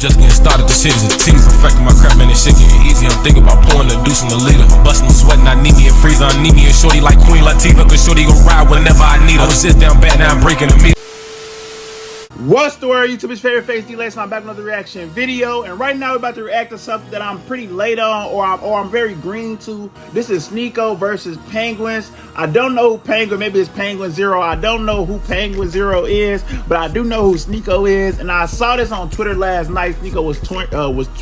Just getting started, the shit is a tease. Perfecting my crap, man, this shit getting easy. I'm thinking about pouring the deuce in the leader. Busting, I'm sweating, I need me a freezer. I need me a shorty like Queen Latifah, cause shorty gon' ride whenever I need her. I was just down bad, now I'm breaking the meter. What's the word, YouTube's favorite face, DlaceMadeIt. I'm back with another reaction video, and right now we're about to react to something that I'm pretty late on, or I'm very green to. This is Sneako versus Penguins. I don't know who Penguin, maybe it's Penguin0. I don't know who Penguin0 is, but I do know who Sneako is, and I saw this on Twitter last night. Sneako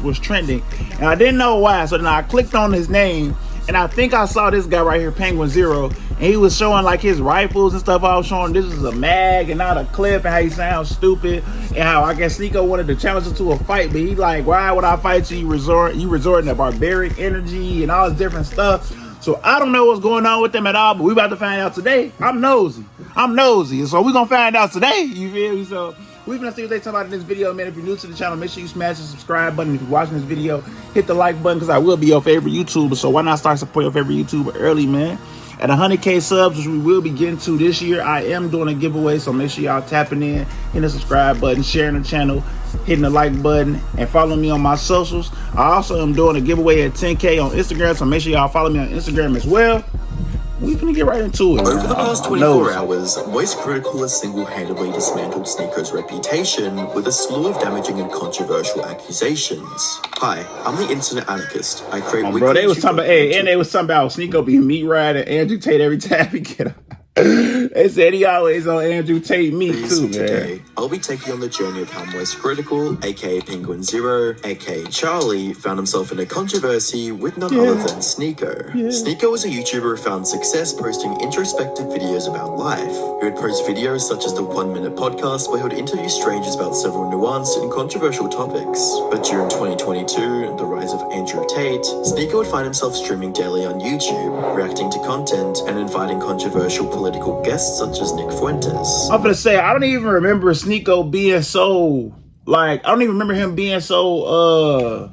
was trending, and I didn't know why, so then I clicked on his name, and I think I saw this guy right here, Penguin0, and he was showing like his rifles and stuff. I was showing this is a mag and not a clip, and how he sounds stupid, and how I guess Sneako wanted to challenge him to a fight, but he like, why would I fight you? You resorting to barbaric energy and all this different stuff. So I don't know what's going on with them at all, but we about to find out today. I'm nosy, so we're gonna find out today, you feel me? So we're gonna see what they talk about in this video, man. If you're new to the channel, make sure you smash the subscribe button. If you're watching this video, hit the like button, because I will be your favorite YouTuber. So why not start supporting your favorite YouTuber early, man? At 100K subs, which we will be getting to this year, I am doing a giveaway. So make sure y'all tapping in, hitting the subscribe button, sharing the channel, hitting the like button, and following me on my socials. I also am doing a giveaway at 10K on Instagram. So make sure y'all follow me on Instagram as well. We finna get right into it. Over the past 24 hours, Voice Critical has single-handedly dismantled Sneako's reputation with a slew of damaging and controversial accusations. Hi, I'm the internet anarchist. I create bro, they was talking about, and they was talking about Sneako being meat riding Andrew Tate every time he get up. They said he always on Andrew Tate meat too, man. Today, I'll be taking on the journey of how Voice Critical, aka Penguin0, aka Charlie, found himself in a controversy with none other than Sneako. Sneako is a YouTuber who found success posting introspective videos about life. He would post videos such as the 1 Minute Podcast, where he would interview strangers about several nuanced and controversial topics. But during 2022, the rise of Andrew Tate, Sneako would find himself streaming daily on YouTube, reacting to content and inviting controversial political guests such as Nick Fuentes. I'm gonna say, I don't even remember Sneako being so, like, I don't even remember him being so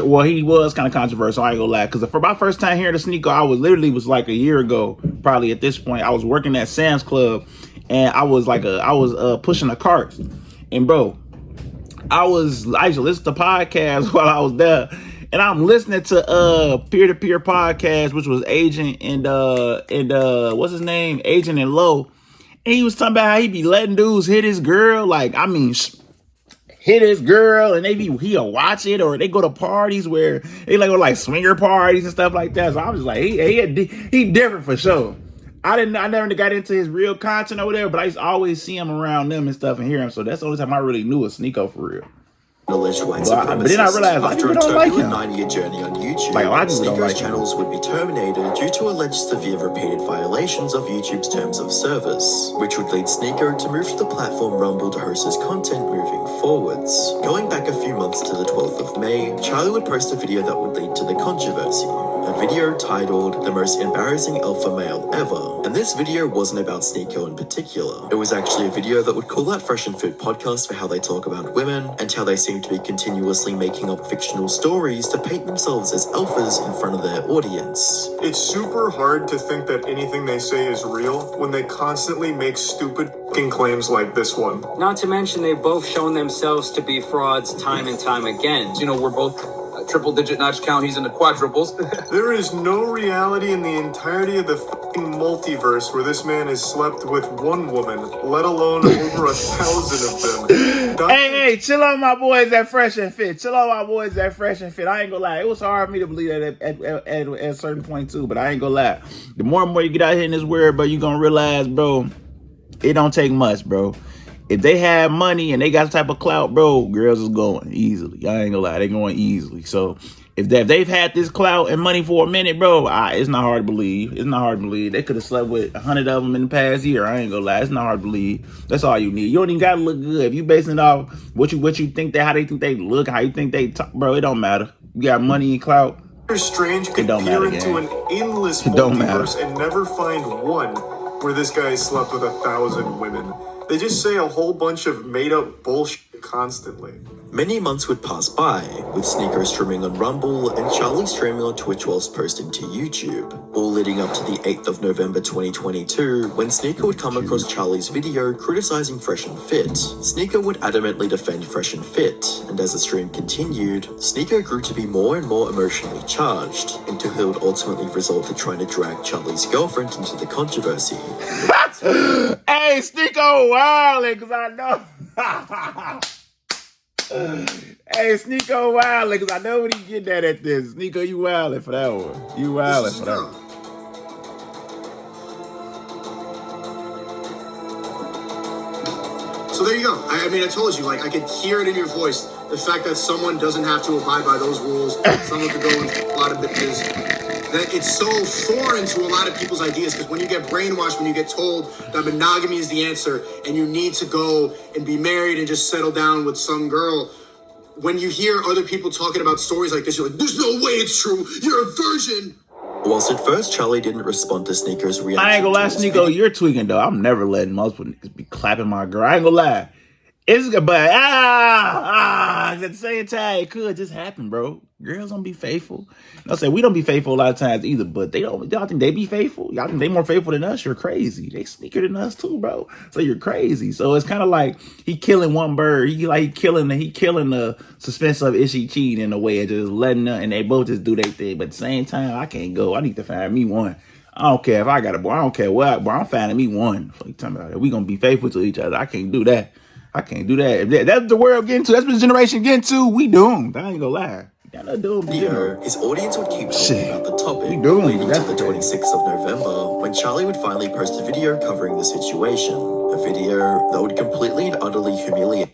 well, he was kind of controversial, I ain't gonna lie, because for my first time hearing the Sneako, I was like a year ago, probably at this point. I was working at Sam's Club, and I was pushing a cart, and bro, I used to listen to podcasts while I was there. And I'm listening to peer-to-peer podcast, which was Agent and what's his name? Agent and Low. And he was talking about how he be letting dudes hit his girl. Like, I mean, hit his girl, and he'll watch it, or they go to parties where they go like swinger parties and stuff like that. So I was like, he different for sure. I never got into his real content over there, but I used to always see him around them and stuff and hear him. So that's the only time I really knew a Sneako for real. Alleged white but then I realized after a turbulent 9-year journey on YouTube, Sneako's channels would be terminated due to alleged severe repeated violations of YouTube's terms of service, which would lead Sneako to move to the platform Rumble to host his content moving forwards. Going back a few months to the 12th of May, Charlie would post a video that would lead to the controversy. A video titled "The Most Embarrassing Alpha Male Ever." And this video wasn't about Sneako in particular. It was actually a video that would call out Fresh and Food podcast for how they talk about women, and how they seem to be continuously making up fictional stories to paint themselves as alphas in front of their audience. It's super hard to think that anything they say is real when they constantly make stupid f***ing claims like this one. Not to mention they've both shown themselves to be frauds time and time again. You know, we're both triple-digit notch count. He's in the quadruples. There is no reality in the entirety of the f***ing multiverse where this man has slept with one woman, let alone over 1,000 of them. Hey, chill on my boys at Fresh and Fit. Chill on my boys at Fresh and Fit. I ain't gonna lie. It was hard for me to believe that at a certain point too, but I ain't gonna lie. The more and more you get out here in this world, bro, you gonna realize, bro, it don't take much, bro. If they have money and they got the type of clout, bro, girls is going easily. I ain't gonna lie, they going easily. So if they've had this clout and money for a minute, bro, it's not hard to believe. It's not hard to believe. They could have slept with 100 of them in the past year. I ain't gonna lie, it's not hard to believe. That's all you need. You don't even gotta look good. If you basing it off what you think how they think they look, how you think they talk, bro, it don't matter. You got money and clout. Strange could peer into an endless multiverse and never find one where this guy slept with 1,000 women. They just say a whole bunch of made-up bullshit constantly. Many months would pass by, with Sneako streaming on Rumble and Charlie streaming on Twitch whilst posting to YouTube, all leading up to the 8th of November 2022, when Sneako would come across Charlie's video criticizing Fresh and Fit. Sneako would adamantly defend Fresh and Fit, and as the stream continued, Sneako grew to be more and more emotionally charged, until he would ultimately resort to trying to drag Charlie's girlfriend into the controversy. Hey, Sneako wildin', cause I know. Hey, Sneako wildin', cause I know what he getting at this. Sneako, you wildin' for that one. You wildin' for that one. So there you go. I mean, I told you, like, I could hear it in your voice. The fact that someone doesn't have to abide by those rules, someone could go in a lot of bitches, that it's so foreign to a lot of people's ideas, because when you get brainwashed, when you get told that monogamy is the answer and you need to go and be married and just settle down with some girl, when you hear other people talking about stories like this, you're like, there's no way it's true. You're a virgin. Whilst at first Charlie didn't respond to Sneako's reaction. I ain't gonna lie, Sneako, you're tweaking though. I'm never letting multiple niggas be clapping my girl. I ain't gonna lie. It's good, but at the same time, it could just happen, bro. Girls don't be faithful. I'm saying we don't be faithful a lot of times either, but y'all think they be faithful? Y'all think they more faithful than us? You're crazy. They sneaker than us too, bro. So you're crazy. So it's kind of like he killing one bird. He killing the suspense of is she cheating in a way of just letting her, and they both just do their thing. But at the same time, I can't go. I need to find me one. I don't care if I got a boy. I don't care what, bro. I'm finding me one. What you talking about? We gonna be faithful to each other. I can't do that. I can't do that. If that's the world getting to. That's what the generation getting to. We doomed. I ain't gonna lie. His audience would keep talking about the topic, leading to the 26th of November, when Charlie would finally post a video covering the situation. A video that would completely and utterly humiliate.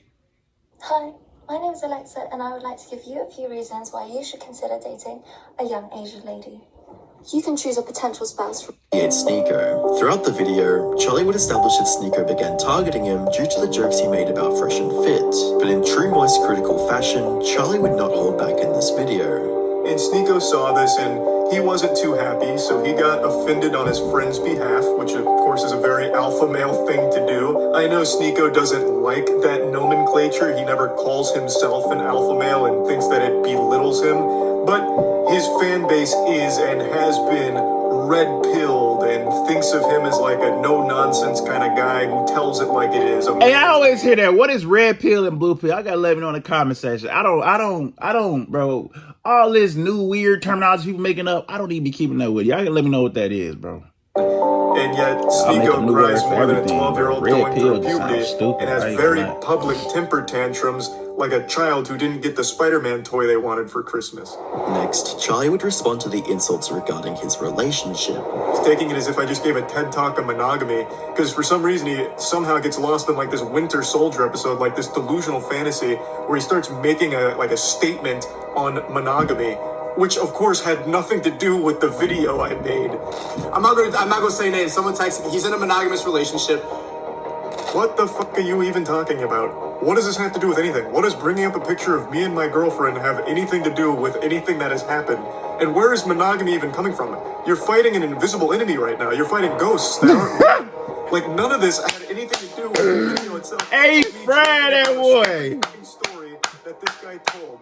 Hi, my name is Alexa, and I would like to give you a few reasons why you should consider dating a young Asian lady. You can choose a potential spouse. Sneako. Throughout the video, Charlie would establish that Sneako began targeting him due to the jokes he made about Fresh and Fit. But in true Moist critical fashion, Charlie would not hold back in this video. And Sneako saw this and he wasn't too happy, so he got offended on his friend's behalf, which of course is a very alpha male thing to do. I know Sneako doesn't like that nomenclature. He never calls himself an alpha male and thinks that it belittles him. But his fan base is and has been red-pilled and thinks of him as like a no-nonsense kind of guy who tells it like it is. Hey, I always hear that. What is red pill and blue pill? I gotta let me know in the comment section. I don't, bro. All this new weird terminology people making up, I don't even be keeping up with you. I gotta let me know what that is, bro. And yet, Sneako cries more than a 12-year-old going through puberty and has very public temper tantrums like a child who didn't get the Spider-Man toy they wanted for Christmas. Next, Charlie would respond to the insults regarding his relationship. He's taking it as if I just gave a TED Talk on monogamy, because for some reason he somehow gets lost in like this Winter Soldier episode, like this delusional fantasy, where he starts making a statement on monogamy, which of course had nothing to do with the video I made. I'm not gonna say names. Someone texted me. He's in a monogamous relationship. What the fuck are you even talking about? What does this have to do with anything? What does bringing up a picture of me and my girlfriend have anything to do with anything that has happened? And where is monogamy even coming from? You're fighting an invisible enemy right now. You're fighting ghosts that aren't real. Like, none of this had anything to do with the video itself. Hey, Fred, that boy! Story that this guy told.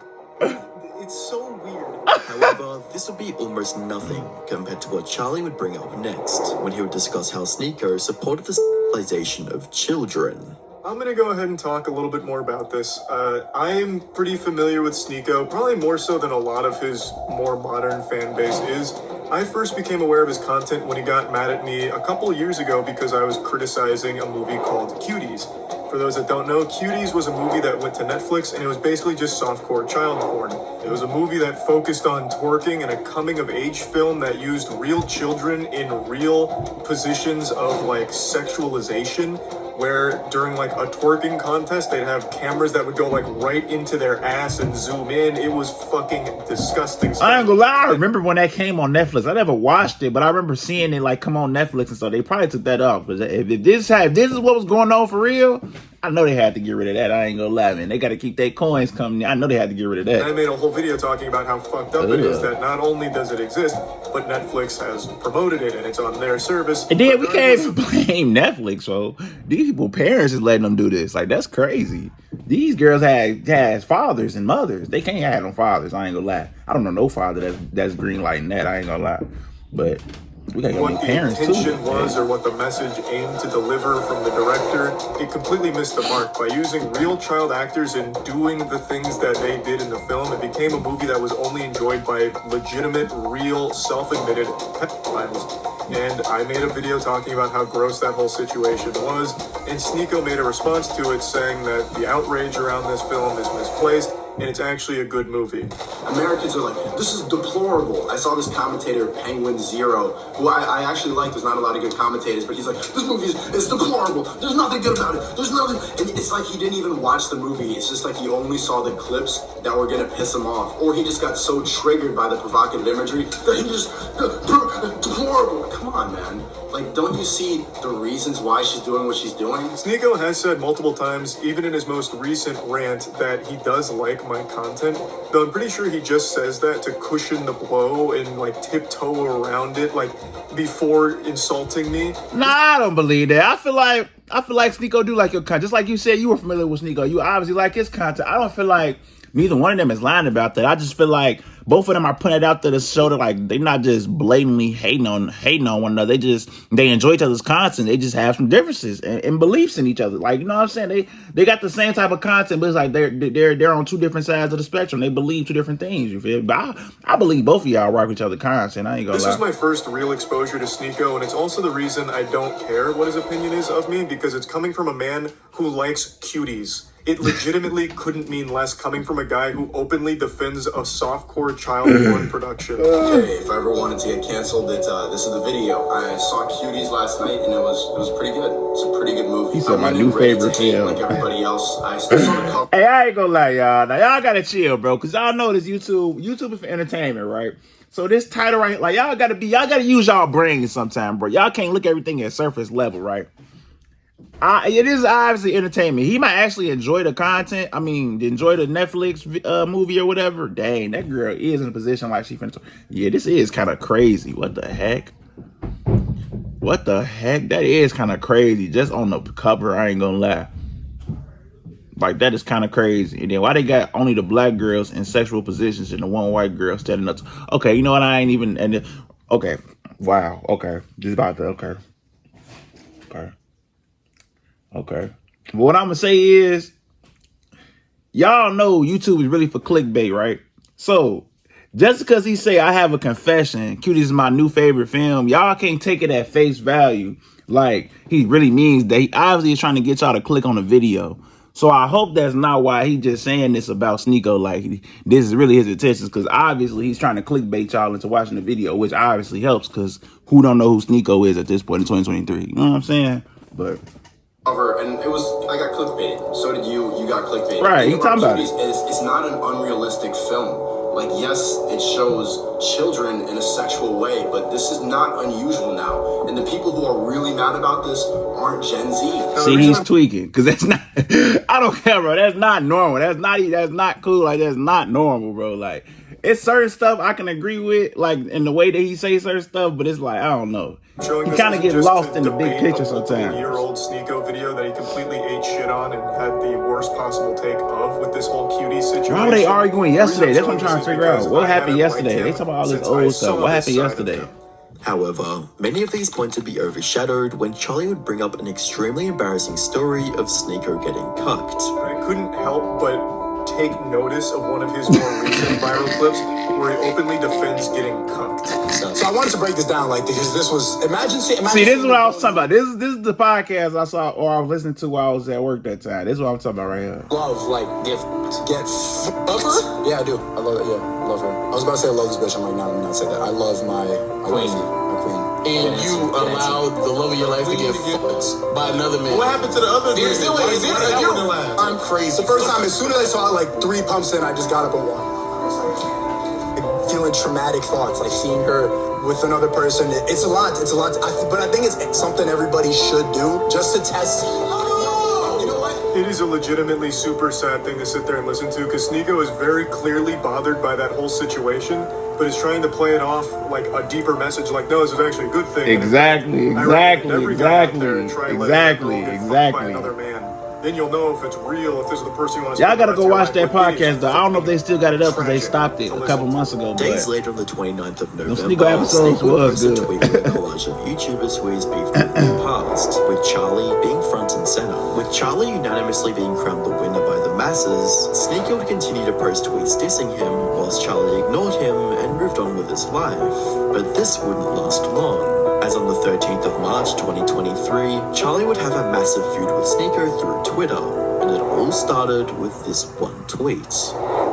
It's so weird. However, this would be almost nothing compared to what Charlie would bring up next, when he would discuss how Sneako supported the sterilization of children. I'm gonna go ahead and talk a little bit more about this. I am pretty familiar with Sneako, probably more so than a lot of his more modern fan base is. I first became aware of his content when he got mad at me a couple of years ago because I was criticizing a movie called Cuties. For those that don't know, Cuties was a movie that went to Netflix, and it was basically just softcore child porn. It was a movie that focused on twerking and a coming-of-age film that used real children in real positions of, like, sexualization, where during, like, a twerking contest, they'd have cameras that would go, like, right into their ass and zoom in. It was fucking disgusting stuff. I ain't gonna lie, I remember when that came on Netflix. I never watched it, but I remember seeing it, like, come on Netflix and stuff. They probably took that off. Because if this is what was going on for real, I know they had to get rid of that. I ain't gonna lie, man. They got to keep their coins coming. I know they had to get rid of that. I made a whole video talking about how fucked up it is that not only does it exist, but Netflix has promoted it and it's on their service. And then we can't even blame Netflix, so these people parents is letting them do this. Like, that's crazy. These girls has fathers and mothers. They can't have no fathers. I ain't gonna lie. I don't know no father that's green lighting that. I ain't gonna lie. But we gotta what get the parents too. intention was, or what the message aimed to deliver from the director, it completely missed the mark. By using real child actors and doing the things that they did in the film, it became a movie that was only enjoyed by legitimate, real, self-admitted pedophiles. And I made a video talking about how gross that whole situation was, and Sneako made a response to it saying that the outrage around this film is misplaced, and it's actually a good movie. Americans are like, this is deplorable. I saw this commentator, PENGUINZ0, who I actually like. There's not a lot of good commentators, but he's like, this movie is deplorable. There's nothing good about it. There's nothing. And it's like he didn't even watch the movie. It's just like he only saw the clips that were going to piss him off. Or he just got so triggered by the provocative imagery that he just, deplorable. Come on, man. Like, don't you see the reasons why she's doing what she's doing? Sneako has said multiple times, even in his most recent rant, that he does like my content, though I'm pretty sure he just says that to cushion the blow and like tiptoe around it, like before insulting me. Nah, I don't believe that. I feel like Sneako do like your content. Just like you said, you were familiar with Sneako. You obviously like his content. I don't feel like neither one of them is lying about that. I just feel like both of them are putting it out there to show that like they're not just blatantly hating on one another. They enjoy each other's content. They just have some differences and beliefs in each other. Like, you know what I'm saying? They got the same type of content, but it's like they're on two different sides of the spectrum. They believe two different things. You feel? But I believe both of y'all rock each other content. I ain't gonna lie. This is my first real exposure to Sneako, and it's also the reason I don't care what his opinion is of me, because it's coming from a man who likes cuties. It legitimately couldn't mean less coming from a guy who openly defends a softcore child porn production. Okay, if I ever wanted to get canceled, this is the video. I saw Cuties last night, and it was pretty good. It's a pretty good movie. He said my new favorite film. Like everybody else, I saw the cover. Hey, I ain't gonna lie, y'all. Now, y'all gotta chill, bro, because y'all know this YouTube is for entertainment, right? So this title right here, like, y'all gotta use y'all brains sometime, bro. Y'all can't look at everything at surface level, right? It is obviously entertainment. He might actually enjoy the content. I mean, enjoy the Netflix movie or whatever. Dang, that girl is in a position like she finna. Yeah, this is kind of crazy. What the heck? What the heck? That is kind of crazy. Just on the cover, I ain't gonna lie. Like, that is kind of crazy. And then why they got only the black girls in sexual positions and the one white girl standing up? Okay, you know what? I ain't even. And then, okay, wow. Okay, just about to. Okay. Okay. But what I'm going to say is, y'all know YouTube is really for clickbait, right? So, just because he say I have a confession, Cuties is my new favorite film, y'all can't take it at face value. Like, he really means that he obviously is trying to get y'all to click on the video. So, I hope that's not why he just saying this about Sneako. Like, this is really his intentions, because obviously he's trying to clickbait y'all into watching the video, which obviously helps, because who don't know who Sneako is at this point in 2023? You know what I'm saying? But cover, and I got clickbaited. So did you. You got clickbaited. Right, you talking about it. It's not an unrealistic film. Like, yes, it shows children in a sexual way, but this is not unusual now. And the people who are really mad about this aren't Gen Z. See, he's tweaking, because that's not. I don't care, bro. That's not normal. That's not cool. Like, that's not normal, bro. Like, it's certain stuff I can agree with, like in the way that he says certain stuff, but it's like, I don't know. Showing you kind of get lost in the big picture a sometimes. Year-old Sneako video that he completely ate shit on and had the worst possible take of with this whole cutie situation. Why were they arguing yesterday? That's what I'm trying to figure out. What happened yesterday? They talk about all this old stuff. What happened yesterday? However, many of these points would be overshadowed when Charlie would bring up an extremely embarrassing story of Sneako getting cucked. I couldn't help but take notice of one of his more recent viral clips where he openly defends getting cucked. So I wanted to break this down, like, because this was imagine see, this is what I was talking about. This is the podcast I saw or I was listening to while I was at work that time. This is what I'm talking about right here. Love, like, love her? Yeah, I do. I love it. Yeah, I love her. I was about to say I love this bitch. I'm like, no, I'm not saying that. I love my queen. And you allowed the love of your life to get fucked by another man. What happened to the other man? I'm crazy. The first time, as soon as I saw it, like 3 pumps in, I just got up and walked. Like, feeling traumatic thoughts, like seeing her with another person. It's a lot. But I think it's something everybody should do just to test. You know what? It is a legitimately super sad thing to sit there and listen to, because Sneako is very clearly bothered by that whole situation, but is trying to play it off like a deeper message, like, no, this is actually a good thing. Exactly. By another man. Then you'll know if it's real, if this is the person you want to. Y'all gotta go watch that podcast though. I don't know if they still got it up because they stopped it a couple months ago. Days later, on the 29th of November, Sneako episodes was good. a tweet with a collage of YouTubers who he's beefed with in the past, with Charlie being front and center. With Charlie unanimously being crowned the winner by the masses, Sneako would continue to post tweets dissing him, whilst Charlie ignored him and moved on with his life. But this wouldn't last long, as on the 13th of March 2023, Charlie would have a massive feud with Sneako through Twitter, and it all started with this one tweet.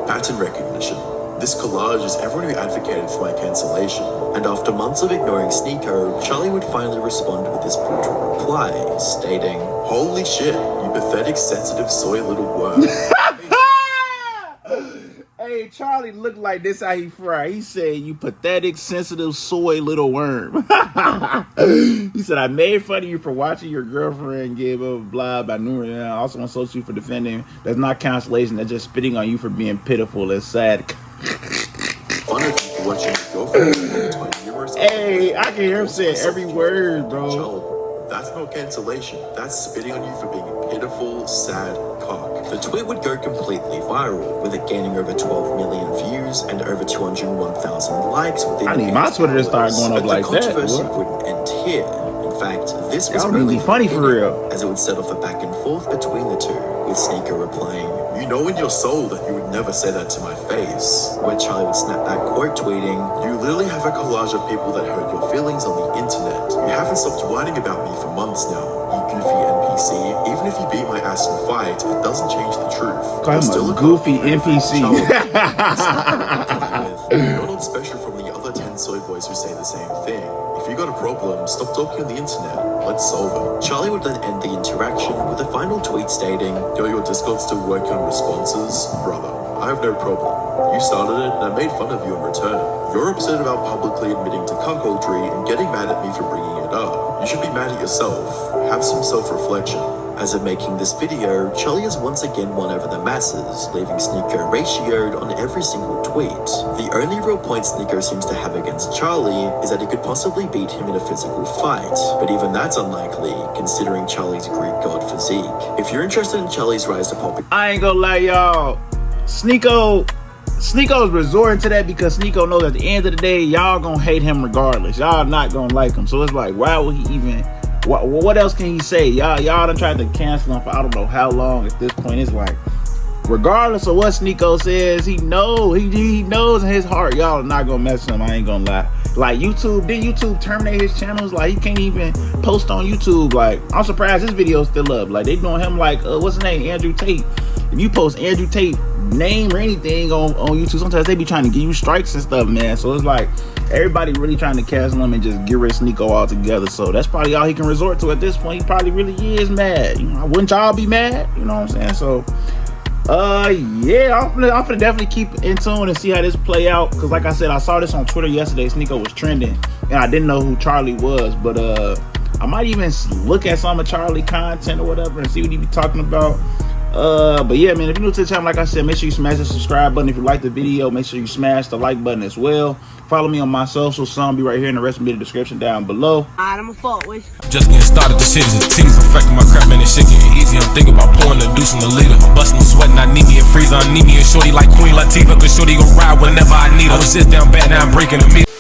Pattern recognition. This collage is everyone who advocated for my cancellation, and after months of ignoring Sneako, Charlie would finally respond with this brutal reply, stating, "Holy shit, you pathetic, sensitive, soy little worm." Hey, Charlie looked like this how he fried. He said, "You pathetic, sensitive, soy little worm." He said, "I made fun of you for watching your girlfriend give a blah by numerous. I also insult you for defending. That's not cancellation. That's just spitting on you for being pitiful and sad." Hey, I can hear him saying every word, bro. That's not cancellation. That's spitting on you for being a pitiful, sad cock. The tweet would go completely viral, with it gaining over 12 million views and over 201,000 likes within I need my Twitter to start going up like that. The controversy wouldn't end here. In fact, this was really funny for real, as it would set off a back and forth between the two, with Sneako replying, "You know in your soul that you would never say that to my face," where Charlie would snap back, quote tweeting, "You literally have a collage of people that hurt your feelings on the internet. You haven't stopped whining about me for months now, you goofy NPC. Even if you beat my ass in a fight, it doesn't change the truth. Call him a goofy NPC. You're not special from the other 10 soy boys who say the same thing. If you got a problem, stop talking on the internet. Let's solve it." Charlie would then end the interaction with a final tweet stating, "Yo, your Discord's still working on responses? Brother, I have no problem. You started it and I made fun of you in return. You're upset about publicly admitting to cuckoldry and getting mad at me for bringing it up. You should be mad at yourself. Have some self-reflection." As of making this video, Charlie has once again won over the masses, leaving Sneako ratioed on every single tweet. The only real point Sneako seems to have against Charlie is that he could possibly beat him in a physical fight, but even that's unlikely, considering Charlie's Greek god physique. If you're interested in Charlie's rise to popularity, I ain't gonna lie, y'all. Sneako's resorting to that because Sneako knows at the end of the day, y'all gonna hate him regardless. Y'all not gonna like him. So it's like, why would he even... What else can he say? Y'all done tried to cancel him for I don't know how long. At this point, it's like, regardless of what Sneako says, he knows in his heart, y'all are not gonna mess with him. I ain't gonna lie. Like YouTube, did YouTube terminate his channels? Like he can't even post on YouTube. Like I'm surprised this video's still up. Like they doing him like what's his name, Andrew Tate. If you post Andrew Tate name or anything on YouTube, sometimes they be trying to give you strikes and stuff, man. So it's like everybody really trying to cancel him and just get rid of Sneako altogether. So that's probably all he can resort to at this point. He probably really is mad. You know, wouldn't y'all be mad? You know what I'm saying? So yeah, I'm gonna definitely keep in tune and see how this play out. Cause like I said, I saw this on Twitter yesterday. Sneako was trending and I didn't know who Charlie was, but I might even look at some of Charlie content or whatever and see what he be talking about. But yeah, man, if you're new to the channel, like I said, make sure you smash the subscribe button. If you like the video, make sure you smash the like button as well. Follow me on my socials. Some be right here, and the rest will be in the description down below. I'm fuck with. Just getting started, the shit is a tease. Perfecting my crap, man, this shit getting easy. I'm thinking about pouring the deuce in the leader. Busting, I'm sweating, I need me a freezer. I need me a shorty like Queen Latifah, cause shorty gon' ride whenever I need her. I was just down bad, now I'm breaking the meter.